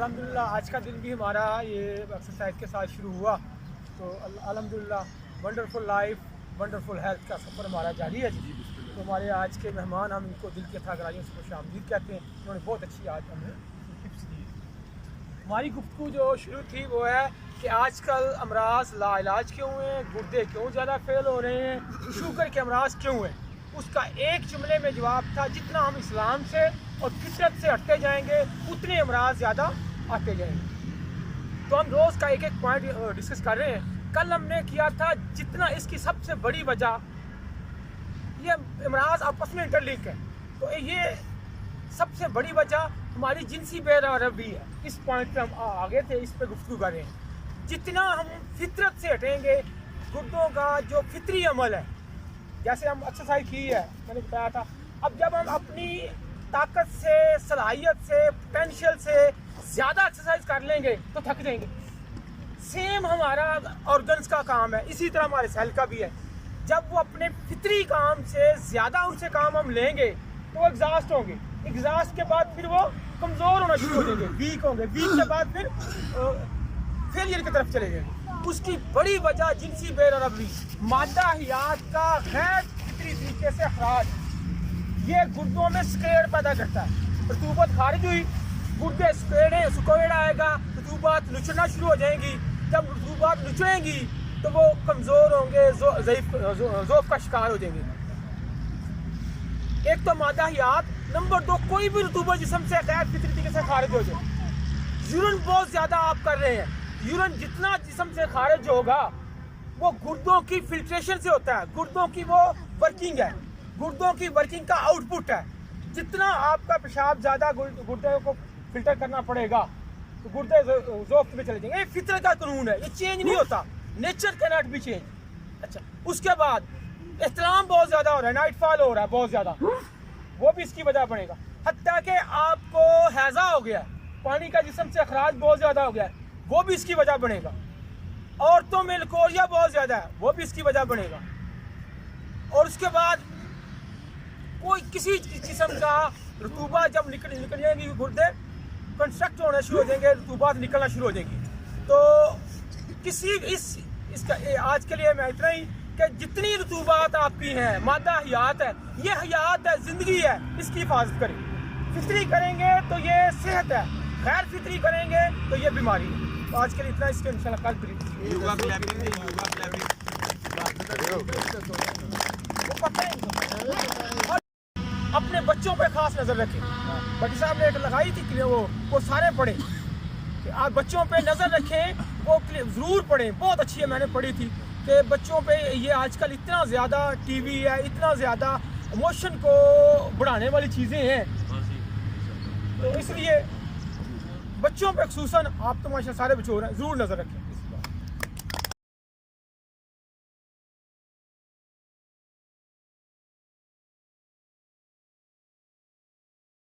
अल्हम्दुलिल्लाह आज का दिन भी हमारा ये एक्सरसाइज के साथ शुरू हुआ, तो अल्हम्दुलिल्लाह वंडरफुल लाइफ वंडरफुल हेल्थ का सफ़र हमारा जारी है जी। तो हमारे आज के मेहमान, हम इनको दिल के थागराइयों से खुशामदीद कहते हैं। उन्होंने बहुत अच्छी आज हमें टिप्स दी। हमारी गुफ्तगू जो शुरू थी वो है कि आजकल अमराज लाइलाज क्यों हैं, गुर्दे क्यों ज़्यादा फेल हो रहे हैं, शुगर के अमराज क्यों हैं। उसका एक जुमले में जवाब था, जितना हम इस्लाम से और फितरत से हटते जाएंगे उतने अमराज ज़्यादा आते जाएंगे। तो हम रोज़ का एक एक पॉइंट डिस्कस कर रहे हैं। कल हमने किया था जितना इसकी सबसे बड़ी वजह, ये अमराज आपस में इंटरलिंक है, तो ये सबसे बड़ी वजह हमारी जिनसी बेरहमी है। इस पॉइंट पे हम आगे थे, इस पे गुफ्तगू कर रहे हैं। जितना हम फितरत से हटेंगे, गुर्दों का जो फितरी अमल है, जैसे हम एक्सरसाइज की है, मैंने बताया था, अब जब हम अपनी ताकत से, सलाहियत से, पोटेंशियल से ज़्यादा एक्सरसाइज कर लेंगे तो थक जाएंगे। सेम हमारा ऑर्गन्स का काम है, इसी तरह हमारे सेल का भी है। जब वो अपने फितरी काम से ज़्यादा उनसे काम हम लेंगे तो वो एग्जॉस्ट होंगे। एग्जॉस्ट के बाद फिर वो कमज़ोर होना शुरू हो जाएंगे, वीक होंगे। वीक के बाद फिर फेलियर की तरफ चले जाएंगे। उसकी बड़ी वजह जिनसी बेरहमी, मादा हयात का गैर फितरी तरीके से अखराज, ये गुर्दों में स्क्रेड पैदा करता है। रतूबत खारिज हुई, गुर्दे स्क्वेड आएगा, रतूबत नुचना शुरू हो जाएंगी। जब रतूबत नुचड़ेंगी तो वो कमज़ोर होंगे, ज़ोफ़ का शिकार हो जाएंगे। एक तो मादा हयात, नंबर 2 कोई भी रतूबत जिस्म से गैर फितरी तरीके से खारिज हो जाए। यूरिन बहुत ज़्यादा आप कर रहे हैं, यूरिन जितना जिस्म से खारिज होगा वो गुर्दों की फिल्ट्रेशन से होता है। गुर्दों की वो वर्किंग है, गुर्दों की वर्किंग का आउटपुट है। जितना आपका पेशाब ज़्यादा गुर्दे को फिल्टर करना पड़ेगा तो गुर्दे ज़ोफ़ में चले जाएंगे। ये फितरत का कानून है, ये चेंज नहीं होता। Nature can not be change. अच्छा, उसके बाद एहतराम बहुत ज़्यादा हो रहा है, नाइट फॉल हो रहा है बहुत ज़्यादा, वो भी इसकी वजह बनेगा। हत्ता कि आपको हैज़ा हो गया, पानी का जिस्म से अखराज बहुत ज़्यादा हो गया, वो भी इसकी वजह बनेगा। औरतों में लकोरिया बहुत ज़्यादा है, वो भी इसकी वजह बनेगा। और उसके बाद कोई किसी किस्म का रतूबा जब निकल जाएंगी, गुर्दे कंस्ट्रक्ट होना शुरू हो जाएंगे, रतूबात निकलना शुरू हो जाएंगी। तो किसी इसका आज के लिए मैं इतना ही कि जितनी रतूबात आपकी हैं, मादा हयात है, ये हयात है, ज़िंदगी है, इसकी हिफाजत करें। फितरी करेंगे तो ये सेहत है, गैर फितरी करेंगे तो ये बीमारी है। तो आज के लिए इतना, इसके इंशाल्लाह कल अपने बच्चों पे खास नज़र रखें। भट्टी साहब ने एक लगाई थी कि वो सारे पढ़े कि आप बच्चों पे नज़र रखें, वो ज़रूर पढ़ें। बहुत अच्छी है, मैंने पढ़ी थी कि बच्चों पे ये आजकल इतना ज़्यादा टीवी है, इतना ज़्यादा इमोशन को बढ़ाने वाली चीज़ें हैं, तो इसलिए बच्चों पे ख़ुसूसन, आप तो माशा सारे बच्चे हो रहे हैं, ज़रूर नज़र रखें।